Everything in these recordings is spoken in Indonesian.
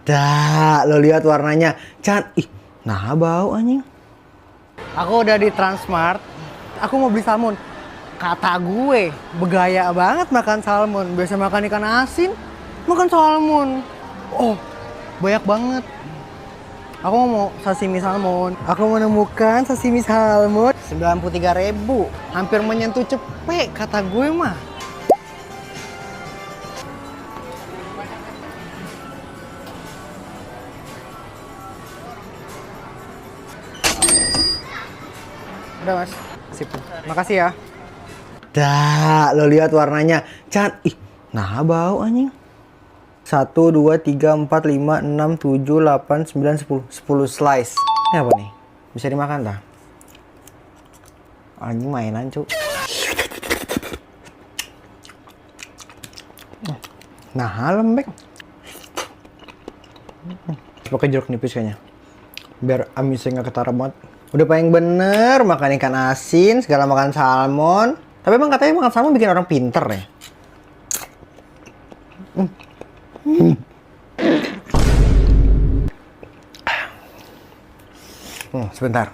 Dah, lo lihat warnanya. Ih, nah bau anjing. Aku udah di Transmart. Aku mau beli salmon. Kata gue, bergaya banget makan salmon. Biasa makan ikan asin, makan salmon. Oh, banyak banget. Aku mau sashimi salmon. Aku menemukan sashimi salmon 93.000. Hampir menyentuh cepet kata gue mah. Udah mas, sip. Makasih ya. Dah, lo lihat warnanya. Ih, nah bau anjing. 1, 2, 3, 4, 5, 6, 7, 8, 9, 10. 10 slice. Ini apa nih? Bisa dimakan tak? Anjing mainan cu. Nah, lembek. Pakai jeruk nipis kayaknya. Biar amisnya nggak ketara banget. Udah paling bener makan ikan asin, segala makan salmon. Tapi emang katanya makan salmon bikin orang pinter ya. Sebentar.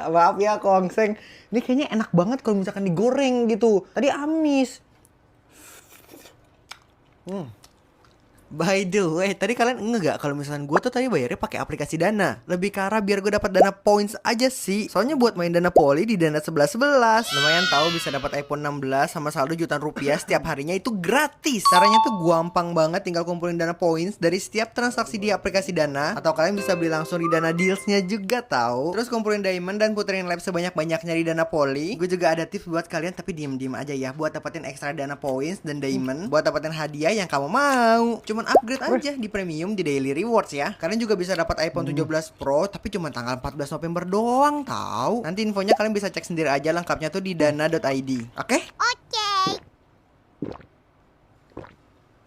Maaf ya Kongseng. Ini kayaknya enak banget kalau misalkan digoreng gitu. Tadi amis. By the way, tadi kalian nggak kalau misalkan gue tuh tadi bayarnya pakai aplikasi Dana. Lebih ke arah biar gue dapat Dana points aja sih. Soalnya buat main Dana Poli di Dana 1111 lumayan tahu bisa dapat iPhone 16 sama saldo jutaan rupiah setiap harinya itu gratis. Caranya tuh gampang banget, tinggal kumpulin Dana points dari setiap transaksi di aplikasi Dana, atau kalian bisa beli langsung di Dana Deals-nya juga tahu. Terus kumpulin diamond dan puterin lab sebanyak-banyaknya di Dana Poli. Gue juga ada tips buat kalian, tapi diem-diem aja ya, buat dapetin ekstra Dana points dan diamond, buat dapetin hadiah yang kamu mau. Cuman upgrade aja di premium di daily rewards ya. Kalian juga bisa dapat iPhone 17 Pro, tapi cuma tanggal 14 November doang tahu. Nanti infonya kalian bisa cek sendiri aja lengkapnya tuh di dana.id. Oke? Oke.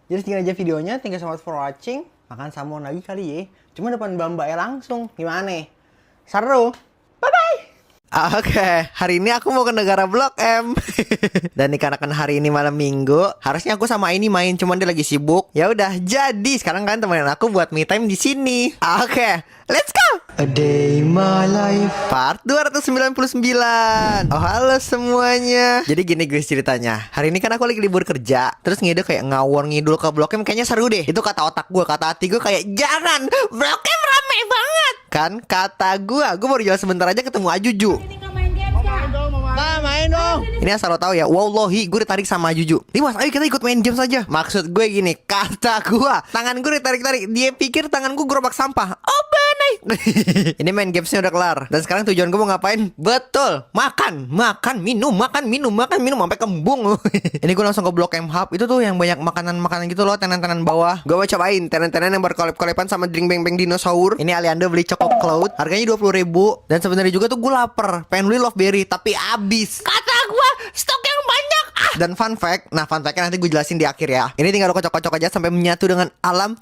Jadi sekian aja videonya. Thank you so much for watching. Makan salmon lagi kali ya. Cuma depan Mbak ya langsung. Gimana? Seru. Bye-bye. Oke, hari ini aku mau ke negara Blok M. Dan dikarenakan hari ini malam minggu, harusnya aku sama ini main, cuman dia lagi sibuk. Ya udah, jadi sekarang kan temenin aku buat me time di sini. Oke, let's go. A Day in My Life part 299. Oh halo semuanya. Jadi gini guys ceritanya. Hari ini kan aku lagi libur kerja, terus ngide kayak ngawur ngidul ke Blok M, kayaknya seru deh. Itu kata otak gue, kata hati gue kayak jangan, Blok M rame banget. Kan kata gue baru jalan sebentar aja ketemu Ajuju. Main dong. Ini asal lo tahu ya, wallahi gue ditarik sama Ajuju. Mas, ayo kita ikut main game saja. Maksud gue gini, kata gue, tangan gue ditarik-tarik. Dia pikir tangan gue gerobak sampah. Oh bener. Ini main gamesnya udah kelar. Dan sekarang tujuan gue mau ngapain? Betul, makan, minum sampai kembung. Ini gue langsung ke Blok M Hub. Itu tuh yang banyak makanan-makanan gitu loh, tenan-tenan bawah. Gue mau cobain tenan-tenan yang berkolep-kolepan sama drink beng-beng dinosaur. Ini Aliando beli Choco Cloud, harganya 20.000. Dan sebenarnya juga tuh gue lapar, pengen beli Love Berry tapi habis. Kata gue stok yang banyak. Dan fun fact, fun factnya nanti gue jelasin di akhir ya. Ini tinggal lo kocok-kocok aja sampai menyatu dengan alam.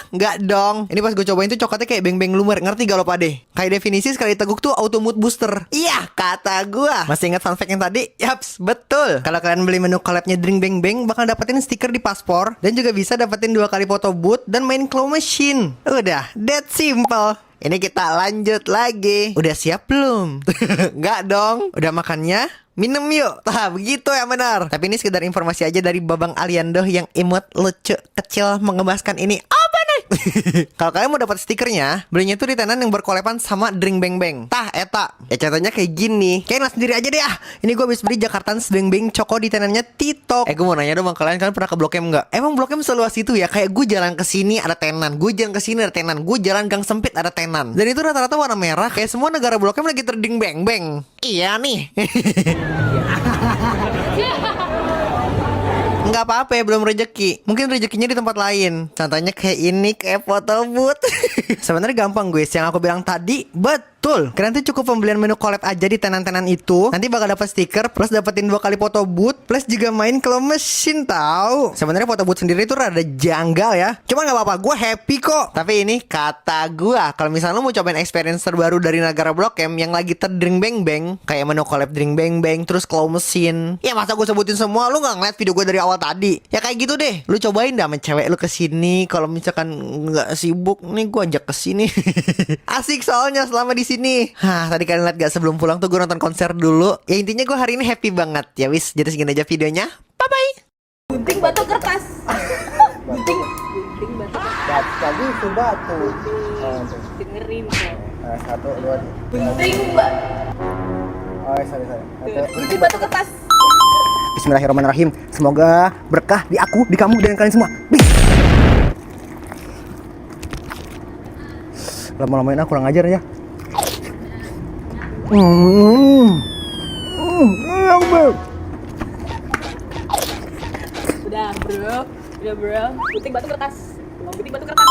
Nggak dong. Ini pas gue cobain tuh coklatnya kayak beng-beng lumer. Ngerti gak lo pade? Kayak definisi sekali teguk tuh auto mood booster. Iya kata gue. Masih ingat fun fact yang tadi? Yaps, betul. Kalau kalian beli menu collabnya Drink Beng Beng, bakal dapetin stiker di paspor. Dan juga bisa dapetin 2 kali foto booth dan main claw machine. Udah, that simple. Ini kita lanjut lagi. Udah siap belum? Nggak dong. Udah makannya? Minum yuk. Tah, begitu ya benar. Tapi ini sekedar informasi aja dari Babang Aliando yang imut, lucu, kecil, mengemaskan ini. Oh benar. Kalau kalian mau dapat stikernya, belinya tuh di tenan yang berkolepan sama Drink Beng Beng. Tah, eta. Ya contohnya kayak gini. Kalian sendiri aja deh ah. Ini gue habis beli Jakartan Drink Beng Choco di tenannya Tito. Gue mau nanya dong kalian pernah ke Blok M nggak? Emang Blok M seluas itu ya? Kayak gue jalan ke sini ada tenan, gue jalan ke sini ada tenan, gue jalan gang sempit ada tenan. Dan itu rata-rata warna merah. Kayak semua negara Blok M lagi terding beng beng. Iya nih. Nggak apa-apa ya, belum rezeki. Mungkin rezekinya di tempat lain. Contohnya kayak ini, kayak foto booth. Sebenarnya gampang guys, yang aku bilang tadi betul. Betul. Kalian tuh cukup pembelian menu collab aja di tenan-tenan itu. Nanti bakal dapat stiker plus dapetin 2 kali foto booth plus juga main claw machine tahu. Sebenarnya foto booth sendiri tuh rada janggal ya. Cuma nggak apa-apa, gue happy kok. Tapi ini kata gue, kalau misalnya lo mau cobain experience terbaru dari negara Blok M yang lagi terdring beng beng, kayak menu collab drink beng beng terus claw machine. Ya masa gue sebutin semua, lu nggak ngeliat video gue dari awal tadi? Ya kayak gitu deh. Lu cobain dah sama cewek lu kesini. Kalau misalkan nggak sibuk, nih gue ajak kesini. Asik soalnya selama di sini. Hah, tadi kalian lihat gak sebelum pulang tuh gue nonton konser dulu. Ya intinya gue hari ini happy banget. Ya wis, jadi segini aja videonya. Bye bye. Gunting batu kertas. Gunting batu kertas. Tadi itu batu. Dengerin kok. 1, 2. Gunting batu. Oh, sorry. Gunting batu kertas. Bismillahirrahmanirrahim. Semoga berkah di aku, di kamu, dan kalian semua. Lama-lamain aku kurang ajar ya. Udah bro. Gunting batu kertas. Gunting batu kertas.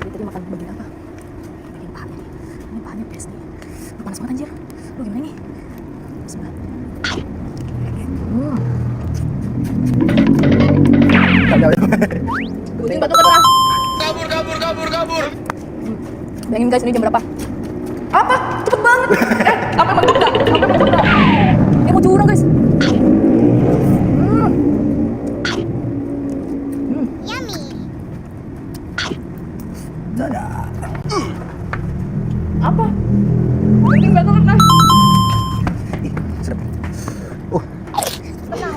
Ini tadi makan bagian apa? Bagian paha nih. Ini pahanya pes nih. Panas banget anjir. Lu gimana nih? Bismillah. Gunting batu kertas. Kabur. Bayangin guys, ini jam berapa? Apa? Cepet banget. Sampai mantap dah. Ini mau curang guys. Yummy. Apa? Gunting batu kertas. Sedap.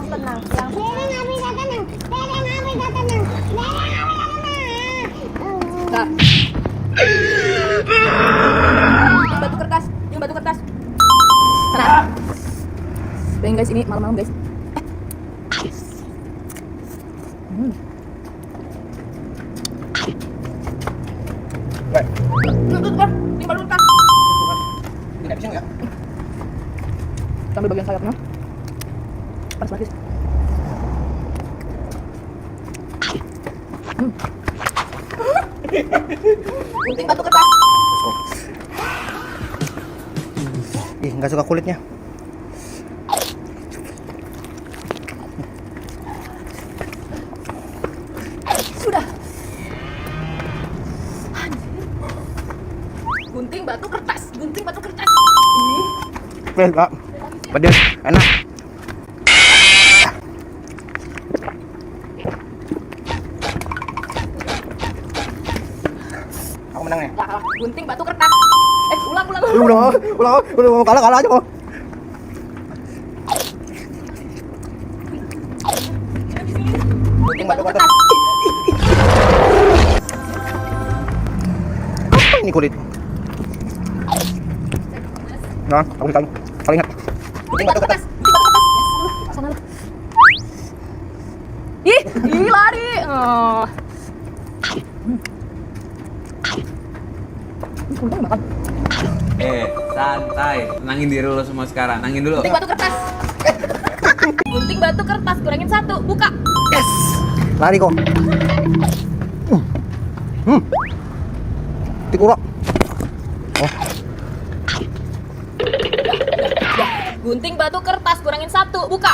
Tenang. Dereng api dah tenang. Nah. Yang batu kertas. Tenang. Bayangin guys, ini malam-malam guys. Ini batu kertas. Tidak bisa nggak? Sambil bagian sayapnya. Panas banget guys. Gunting batu kertas. Ih, nggak suka kulitnya. Sudah. Anjir. Gunting batu kertas. Enggak. Pedes, enak. Aku menang ya? Gak kalah. Gunting batu kertas. Ulang. Udah kalah aja kok. Gunting batu kertas. Apa ini kulit? Nah, aku kali ingat. Gunting batu kertas. Yes, sana lu. Ih, lari. Oh. Gunting makan. Santai, tenangin diri lo semua sekarang, nangin dulu. Gunting batu kertas. Gunting batu kertas, kurangin 1, buka. Yes. Lari kok. Tikuro. Oh. Gunting batu kertas, kurangin 1, buka.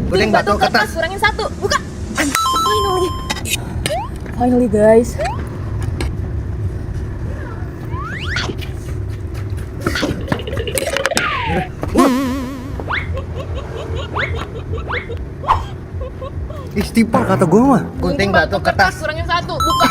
Gunting batu kertas, kurangin 1, buka. Finally guys. Istighfar kata gue mah. Gunting batu kertas. Kurangin 1, buka.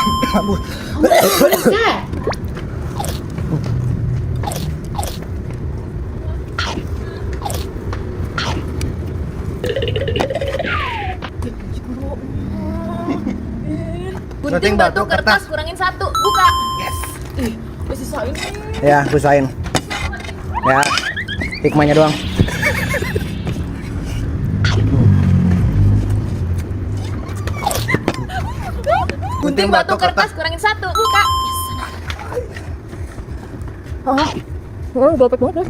Gunting batu kertas, kurangin 1, buka. Yes. Udah sisain. Ya, usahain. Ya, hikmahnya doang. Gunting batu kertas, kurangin 1, buka. Yes. Galpek banget guys.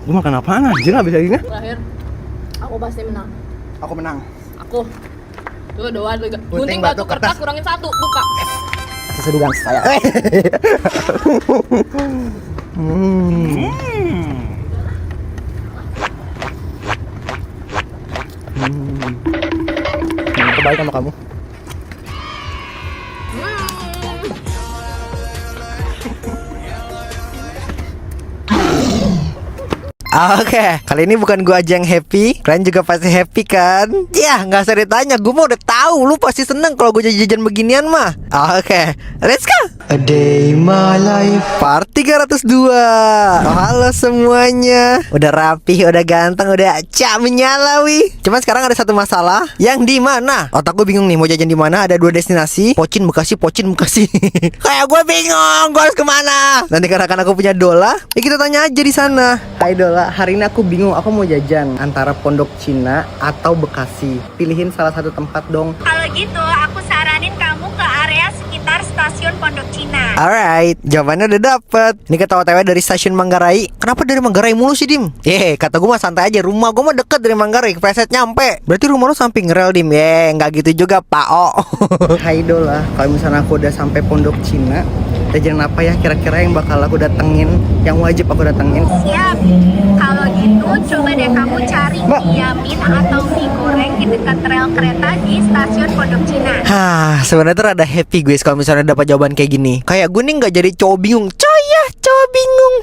Gue makan apaan anjir habis lagi nih? Terakhir, aku pasti menang. Aku menang. Aku. Tuh doan tuh. Gunting, Gunting batu batu, kertas kertas. kurangin 1, buka. Sesedugan saya. Kebaik sama kamu. Oke, kali ini bukan gua aja yang happy, kalian juga pasti happy kan? Ya, nggak usah ditanya, gua mah udah tahu, lu pasti seneng kalau gua jajan beginian mah. Oke, let's go. A day my life. Part 302. Oh, halo semuanya. Udah rapi, udah ganteng, udah cak menyalawi. Cuman sekarang ada satu masalah, yang di mana? Otak gue bingung nih mau jajan di mana. Ada 2 destinasi, Pocin Bekasi, Pocin Bekasi. Kayak gue bingung, gue harus kemana? Nanti karena kan aku punya Dola, ya kita tanya aja di sana. Hai Dola, hari ini aku bingung, aku mau jajan antara Pondok Cina atau Bekasi. Pilihin salah satu tempat dong. Kalau gitu, aku saranin kamu ke area sekitar stasiun Pondok Cina. Alright, jawabannya udah dapet. Ini kita OTW dari stasiun Manggarai. Kenapa dari Manggarai mulu sih, Dim? Kata gue mah santai aja. Rumah gue mah deket dari Manggarai, kepreset nyampe. Berarti rumah lu samping rel, Dim? Nggak gitu juga, Pak O. Hai Dola, kalau misalnya aku udah sampai Pondok Cina, jajan apa ya kira-kira yang bakal aku datengin, yang wajib aku datengin? Siap. Kalau gitu, coba deh kamu cari Yamin atau mie goreng di dekat rel kereta di stasiun Pondok Cina. Hah, sebenarnya tuh rada happy guys kalau misalnya dapat jawaban kayak gini. Kayak gue nih nggak jadi cowok bingung, coy ya, cowok bingung.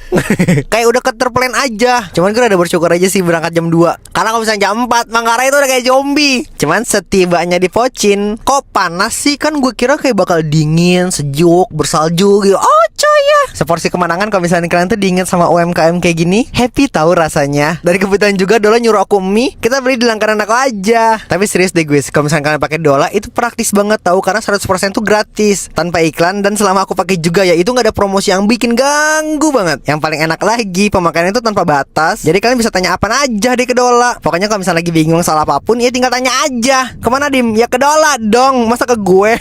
Kayak udah keterplan aja. Cuman gue rada bersyukur aja sih berangkat jam 2. Karena kalau misalnya jam 4 Manggarai itu udah kayak zombie. Cuman setibanya di Pocin, kok panas sih? Kan gue kira kayak bakal dingin, sejuk, bersalju gitu. Oh coy ya, seporsi kemenangan kalau misalnya kalian tuh diinget sama UMKM kayak gini, happy tahu rasanya. Dari kebetulan juga Dola nyuruh aku mie, kita beli di langganan aku aja. Tapi serius deh guys, kalau misalnya kalian pakai Dola itu praktis banget tahu, karena 100% tuh gratis, tanpa iklan, dan selama aku pakai juga ya itu nggak ada promosi yang bikin ganggu banget. Yang paling enak lagi, pemakaian itu tanpa batas. Jadi kalian bisa tanya apa aja deh ke Dola. Pokoknya kalau misalnya lagi bingung soal apapun, ya tinggal tanya aja. Kemana Dim? Ya ke Dola dong, masa ke gue?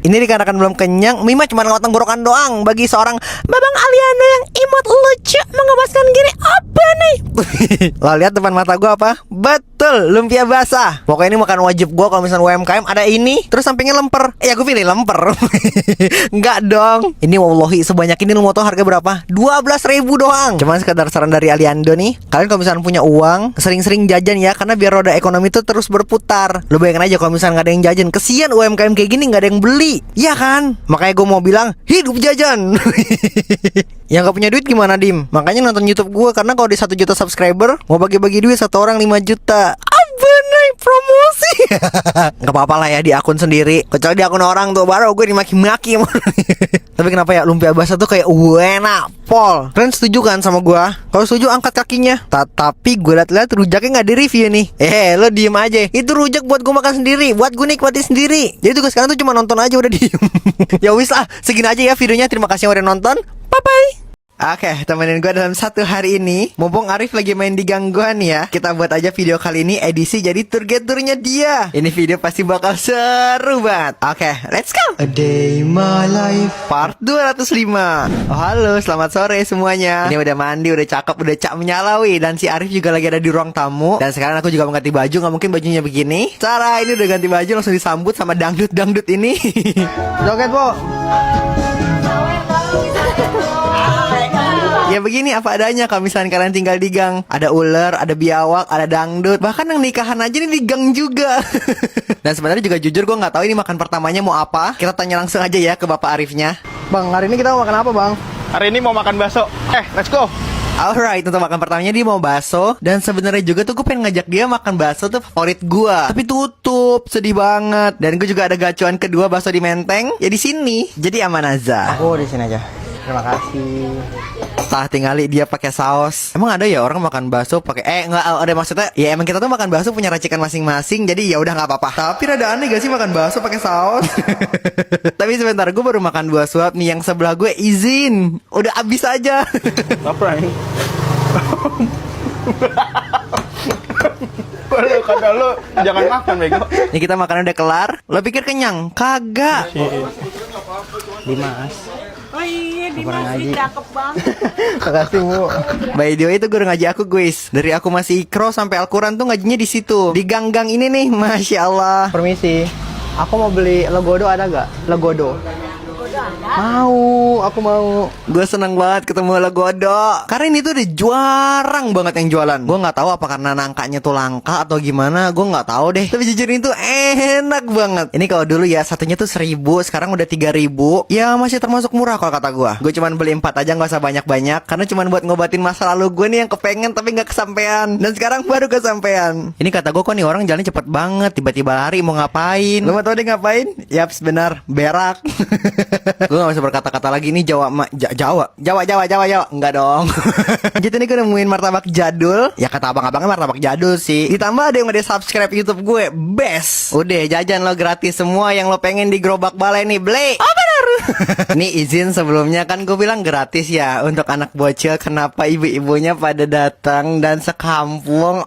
Ini dikarenakan belum kenyang, mie mah cuma lewat tenggorokan doang. Bagi seorang Babang Aliano yang imut lucu mengebaskan gini, apa nih? Lo lihat depan mata gue apa? Betul, lumpia basah. Pokoknya ini makan wajib gue kalau misalnya UMKM ada ini. Terus sampingnya lemper. Ya gue pilih lemper. Enggak dong. Ini wallahi sebanyak ini lo mau tau harga berapa? 12.000 doang. Cuman sekedar saran dari Aliando nih, kalian kalau misalnya punya uang, sering-sering jajan ya, karena biar roda ekonomi itu terus berputar. Lo bayangin aja kalau misalnya nggak ada yang jajan, kesian UMKM kayak gini nggak ada yang beli, ya kan? Makanya gue mau bilang hidup jajan. Yang gak punya duit gimana Dim? Makanya nonton YouTube gue, karena kalau di 1 juta subscriber mau bagi-bagi duit satu orang 5 juta. Apa nih promosi? Gak apa-apa lah ya di akun sendiri. Kecuali di akun orang tuh baru gue dimaki-maki. Tapi kenapa ya lumpia basah tuh kayak enak pol. Kalian setuju kan sama gue? Kalau setuju angkat kakinya. Tapi gue liat-liat rujaknya gak di review nih. Lo diem aja. Itu rujak buat gue makan sendiri, buat gue nikmatin sendiri. Jadi tugas kalian tuh cuma nonton aja udah diem. Ya wis lah, segini aja ya videonya. Terima kasih yang udah nonton. Bye-bye. Oke, temenin gue dalam 1 hari ini. Mumpung Arif lagi main di gangguan ya, kita buat aja video kali ini edisi jadi tour guide-tournya dia. Ini video pasti bakal seru banget. Oke, let's go. A day my life part 205. Oh halo, selamat sore semuanya. Ini udah mandi, udah cakep, udah cak menyalawi. Dan si Arif juga lagi ada di ruang tamu. Dan sekarang aku juga mau ganti baju, gak mungkin bajunya begini. Cara ini udah ganti baju, langsung disambut sama dangdut-dangdut ini. Joget po. Ya begini apa adanya kalau misalnya kalian tinggal di gang. Ada ular, ada biawak, ada dangdut. Bahkan yang nikahan aja nih di gang juga. Dan sebenarnya juga jujur gue gak tahu ini makan pertamanya mau apa. Kita tanya langsung aja ya ke Bapak Arifnya. Bang, hari ini kita mau makan apa bang? Hari ini mau makan bakso. Let's go. Alright, untuk makan pertamanya dia mau bakso. Dan sebenarnya juga tuh gue pengen ngajak dia makan bakso tuh favorit gue. Tapi tutup, sedih banget. Dan gue juga ada gacuan kedua bakso di Menteng. Ya di sini. Jadi aman aja. Aku di sini aja. Terima kasih. Tinggali dia pakai saus. Emang ada ya orang makan bakso pakai nggak ada, maksudnya ya emang kita tuh makan bakso punya racikan masing-masing. Jadi ya udah nggak apa-apa. Tapi rada aneh gak sih makan bakso pakai saus? Tapi sebentar, gue baru makan 2 suap nih, yang sebelah gue izin. Udah abis aja. Apa ini? Kalau kata lo jangan makan bego. Nih kita makan udah kelar. Lo pikir kenyang? Kagak. Dimas. Oh iya, Dimas, ngaji. cakep banget. Makasih Bu. By the way itu guru ngaji aku guys. Dari aku masih ikro sampai Al-Quran tuh ngajinya di situ. Di gang-gang ini nih, Masya Allah. Permisi, aku mau beli legodo ada gak? Legodo. Mau, aku mau. Gue seneng banget ketemu Legodo. Karena ini tuh udah jarang banget yang jualan. Gue nggak tahu apa karena nangkanya tuh langka atau gimana. Gue nggak tahu deh. Tapi jujur ini tuh enak banget. Ini kalau dulu ya satunya tuh 1.000, sekarang udah 3.000. Ya masih termasuk murah kalau kata gue. Gue cuman beli 4 aja, nggak usah banyak-banyak. Karena cuman buat ngobatin masa lalu gue nih yang kepengen tapi nggak kesampean. Dan sekarang baru kesampean. Ini kata gue kok nih orang jalannya cepet banget. Tiba-tiba lari mau ngapain? Lo mau tau dia ngapain? Yaps benar, berak. Gue gak bisa berkata-kata lagi nih Jawa enggak dong. Jadi ini gue nemuin martabak jadul. Ya kata abang-abangnya martabak jadul sih. Ditambah ada yang udah subscribe YouTube gue. Best. Udah jajan lo gratis semua yang lo pengen di gerobak balai nih. Beli. Oh bener. Ini izin sebelumnya kan gue bilang gratis ya untuk anak bocil. Kenapa ibu-ibunya pada datang dan sekampung?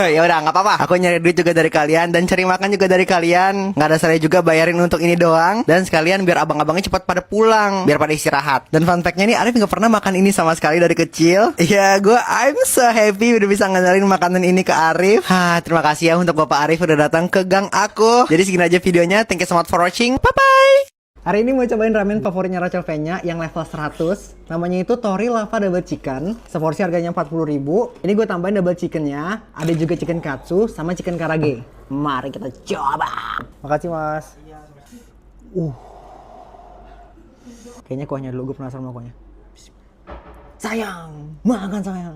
Ya udah nggak apa-apa. Aku nyari duit juga dari kalian dan cari makan juga dari kalian. Nggak ada salahnya juga bayarin untuk ini doang. Dan sekalian biar abang-abangnya cepat pada pulang, biar pada istirahat. Dan fun fact-nya nih, Arif nggak pernah makan ini sama sekali dari kecil. Ya I'm so happy udah bisa ngenalin makanan ini ke Arif. Terima kasih ya untuk Bapak Arif udah datang ke gang aku. Jadi segini aja videonya. Thank you so much for watching. Bye bye. Hari ini mau cobain ramen favoritnya Rachel V-nya yang level 100. Namanya itu Tori Lava Double Chicken. Seporsi harganya 40.000. Ini gue tambahin double chickennya. Ada juga chicken katsu sama chicken karage. Mari kita coba. Makasih mas. Kayaknya kuahnya dulu, gue penasaran sama kuahnya. Sayang, makan sayang.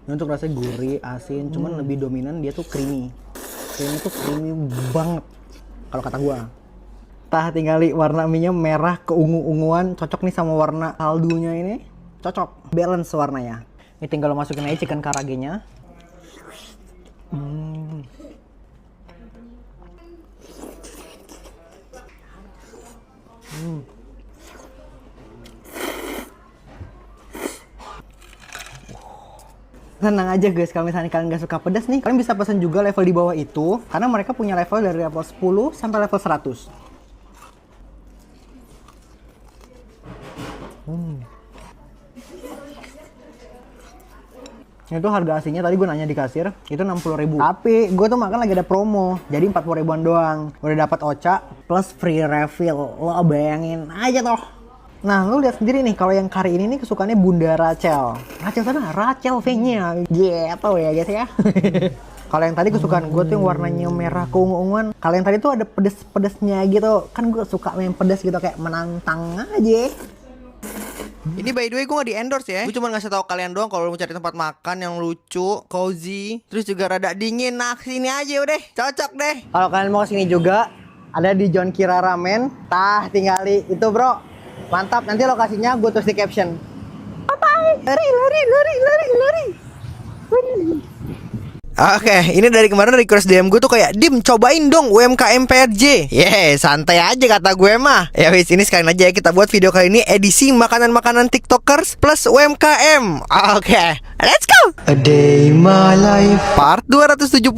Ini untuk rasanya gurih, asin, cuman lebih dominan dia tuh creamy. Ini tuh creamy banget kalau kata gua. Tinggali warna mie-nya merah keungu-unguan, cocok nih sama warna kaldunya ini. Cocok, balance warnanya. Ini tinggal lo masukin aja chicken karage-nya. Tenang aja guys, kalau misalnya kalian gak suka pedas nih, kalian bisa pesan juga level di bawah itu. Karena mereka punya level dari level 10 sampai level 100. Itu harga aslinya tadi gue nanya di kasir, itu 60.000. Tapi gue tuh makan lagi ada promo, jadi 40.000-an doang. Udah dapat oca plus free refill. Lo bayangin aja toh. Nah, lu lihat sendiri nih, kalau yang kari ini nih kesukaannya Bunda Rachel. Rachel sana, Rachel V-nya. Gitu ya guys ya. Kalau yang tadi kesukaan gue tuh yang warnanya merah keungu-unguan. Kalau yang tadi tuh ada pedes-pedesnya gitu. Kan gue suka yang pedes gitu, kayak menantang aja. Ini by the way gue gak di endorse ya. Gue cuma ngasih tahu kalian doang kalau mau cari tempat makan yang lucu, cozy, terus juga rada dingin. Nah, sini aja udah, cocok deh. Kalau kalian mau kesini juga, ada di John Kira Ramen. Tinggali itu bro. Mantap, nanti lokasinya gue tulis di caption. Bye-bye. Lari. Oke, ini dari kemarin request DM gue tuh kayak, Dim cobain dong UMKM PRJ. Santai aja kata gue mah. Ya wis, ini sekalian aja ya kita buat video kali ini edisi makanan-makanan TikTokers plus UMKM. Oke, let's go. A Day in My Life part 276.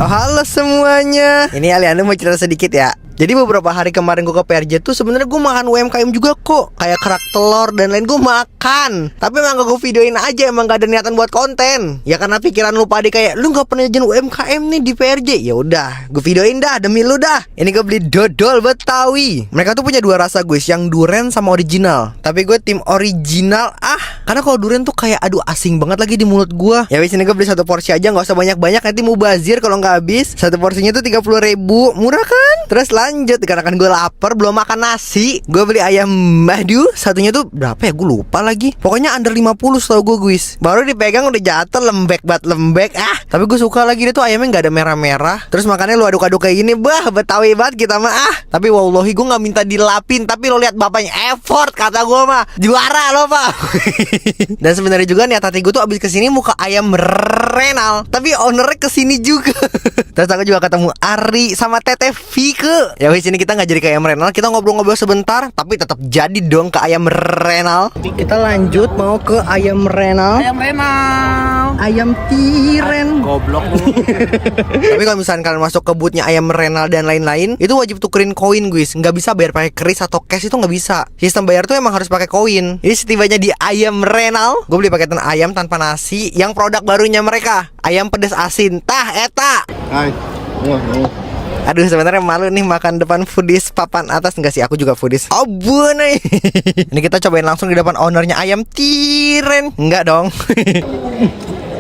Halo semuanya. Ini Aliando mau cerita sedikit ya. Jadi beberapa hari kemarin gue ke PRJ tuh sebenarnya gue makan UMKM juga kok. Kayak kerak telur dan lain gue makan. Tapi emang gak gue videoin aja, emang gak ada niatan buat konten. Ya karena pikiran lu pada kayak, lu gak pernah jajan UMKM nih di PRJ. Ya udah, gue videoin dah demi lu dah. Ini gue beli dodol Betawi. Mereka tuh punya dua rasa guys, yang duren sama original. Tapi gue tim original karena kalau duren tuh kayak aduh asing banget lagi di mulut gue. Ya wis, ini gue beli satu porsi aja, gak usah banyak-banyak, nanti mubazir kalau gak habis. Satu porsinya tuh 30.000, murah kan? Terus lanjut, karena kan gue lapar belum makan nasi, gue beli ayam madu. Satunya tuh berapa ya, gue lupa lagi. Pokoknya under 50 tau gue guys. Baru dipegang udah jatuh, lembek banget, lembek. Tapi gue suka lagi dia tuh ayamnya gak ada merah-merah. Terus makannya lu aduk-aduk kayak gini, Betawi banget kita mah. Tapi wallahi gue gak minta dilapin, tapi lo lihat bapaknya effort, kata gue mah juara lo pak. Dan sebenarnya juga niat hati gue tuh abis kesini mau ke ayam Renal, tapi ownernya kesini juga. Terus aku juga ketemu Ari sama Teteh Vike. Ya wis, ini kita nggak jadi ke ayam Renal, kita ngobrol-ngobrol sebentar, tapi tetap jadi dong ke ayam Renal. Kita lanjut mau ke ayam Renal. Ayam Renal. Ayam tiren. Goblok lu. Tapi kalau misalkan kalian masuk ke bootnya ayam Renal dan lain-lain, itu wajib tukerin koin guys. Nggak bisa bayar pakai kris atau cash, itu nggak bisa. Sistem bayar tuh emang harus pakai koin. Jadi setibanya di ayam Renal, gue beli paketan ayam tanpa nasi yang produk barunya mereka, ayam pedas asin. Tah eta. Hai. Aduh, sebenarnya malu nih makan depan foodies papan atas. Enggak sih, aku juga foodies. Oh nih. Ini kita cobain langsung di depan ownernya ayam tiren. Enggak dong.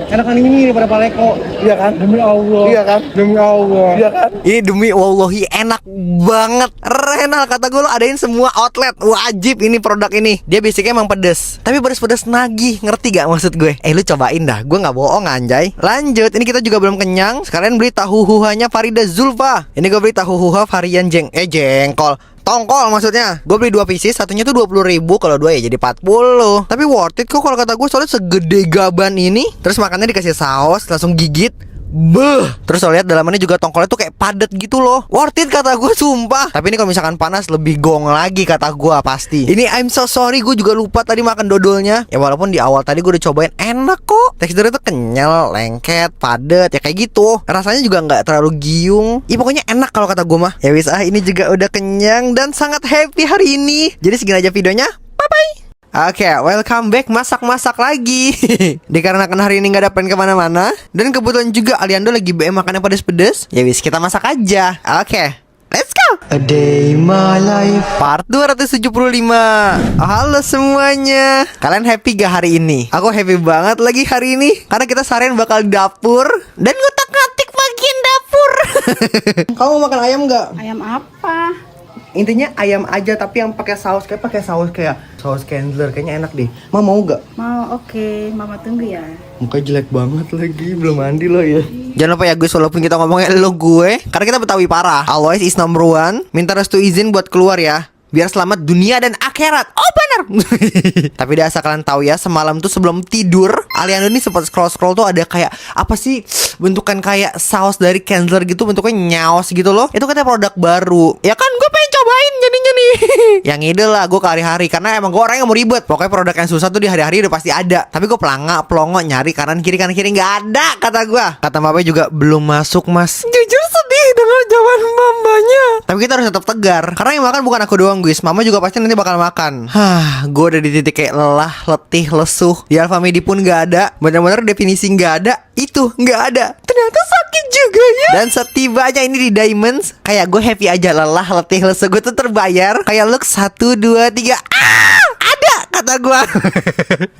Enakan ini daripada paleko. Iya kan? Demi Allah. Iya kan? Demi Allah. Iya kan? Ini demi wallahi enak banget. Renal, kata gue lo adain semua outlet. Wajib ini produk ini. Dia basicnya emang pedes, tapi pedes-pedes nagih. Ngerti gak maksud gue? Lu cobain dah. Gue gak bohong anjay. Lanjut, ini kita juga belum kenyang. Sekalian beli tahu huhanya Farida Zulfa. Ini gue beli tahu huha varian jengkol. Tongkol maksudnya. Gue beli 2 pieces, satunya tuh 20.000, kalau 2 ya jadi 40. Tapi worth it kok kalau kata gue, soalnya segede gaban ini. Terus makannya dikasih saus, langsung gigit. Beuh. Terus lo lihat dalamannya juga tongkolnya tuh kayak padet gitu loh. Worth it kata gue, sumpah. Tapi ini kalau misalkan panas lebih gong lagi kata gue pasti. Ini I'm so sorry, gue juga lupa tadi makan dodolnya. Ya walaupun di awal tadi gue udah cobain, enak kok. Teksturnya tuh kenyal, lengket, padet, ya kayak gitu. Rasanya juga nggak terlalu giung. Ih, pokoknya enak kalau kata gue mah. Ya wis, ini juga udah kenyang dan sangat happy hari ini. Jadi segini aja videonya. Bye bye. Oke, welcome back, masak-masak lagi. Dikarenakan hari ini gak ada plan kemana-mana, dan kebetulan juga Aliando lagi BM makan yang pedes-pedes. Ya wis, kita masak aja. Oke, let's go. A day in my life part 275. Halo semuanya. Kalian happy gak hari ini? Aku happy banget lagi hari ini, karena kita seharian bakal di dapur dan ngutak-ngatik bagian dapur. Kamu mau makan ayam gak? Ayam apa? Intinya ayam aja, tapi yang pakai saus kayak saus Kenzler, kayaknya enak deh. Mau gak? Mau, oke. Mama tunggu ya. Mukanya jelek banget lagi, belum mandi lo ya. Jangan lupa ya guys, walaupun kita ngomongnya lo gue, karena kita Betawi parah. Always is number one. Minta restu izin buat keluar ya, biar selamat dunia dan akhirat. Oh bener. Tapi dah asal kalian tahu ya, semalam tuh sebelum tidur, Aliando nih sempat scroll tuh ada kayak apa sih, bentukan kayak saus dari Kenzler gitu, bentuknya nyaos gitu loh. Itu katanya produk baru. Ya kan, gue pengen cobain jadinya nih. Yang ide lah gue ke hari-hari, karena emang gue orang yang mau ribet. Pokoknya produk yang susah tuh di hari-hari udah pasti ada. Tapi gue pelongo nyari kanan kiri nggak ada kata gue. Kata Mama juga belum masuk mas. Jujur sedih dengan jawaban mamanya. Tapi kita harus tetap tegar, karena yang makan bukan aku doang guys. Mama juga pasti nanti bakal makan. Gue udah di titik kayak lelah, letih, lesuh. Di Alfamidi pun nggak ada. Bener-bener definisi nggak ada. Itu nggak ada. Ternyata sakit juga ya. Dan setibanya ini di Diamonds, kayak gue happy aja, lelah, letih, lesu gue tuh terbayar. Kayak look 1, 2, 3. Ada kata gue.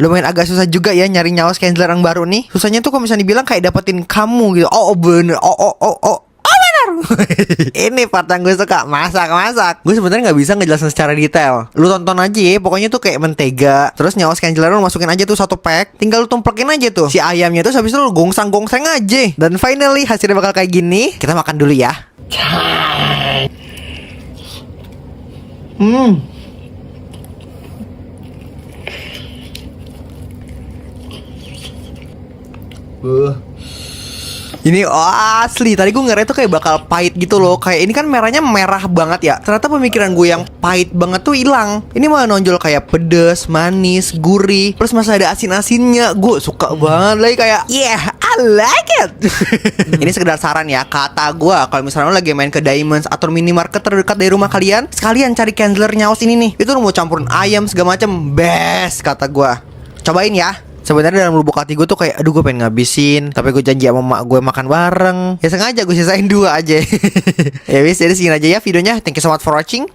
Lumayan agak susah juga ya nyari nyawas Kenzler yang baru nih. Susahnya tuh kalau misalnya dibilang kayak dapetin kamu gitu. Oh bener. Oh ini part yang gue suka, masak. Gue sebenarnya nggak bisa ngejelasin secara detail. Lu tonton aja ya, pokoknya tuh kayak mentega. Terus nyawas Kenzler lu masukin aja tuh 1 pack. Tinggal lu tumplekin aja tuh si ayamnya, terus habis itu lu gongsang aja. Dan finally hasilnya bakal kayak gini. Kita makan dulu ya. Ini asli, tadi gue ngira tuh kayak bakal pahit gitu loh. Kayak ini kan merahnya merah banget ya. Ternyata pemikiran gue yang pahit banget tuh hilang. Ini malah nonjol kayak pedes, manis, gurih. Plus masih ada asin-asinnya. Gue suka banget lagi kayak yeah, I like it. Ini sekedar saran ya, kata gue, kalau misalnya lo lagi main ke Diamonds atau minimarket terdekat dari rumah kalian, sekalian cari Kenzler nyaos ini nih. Itu lo mau campurin ayam segala macem, best kata gue. Cobain ya. Sebenarnya dalam lubuk hati gue tuh kayak, aduh gue pengen ngabisin, tapi gue janji sama mak gue makan bareng. Ya sengaja gue sisain 2 aja. Ya wis, jadi segini aja ya videonya. Thank you so much for watching.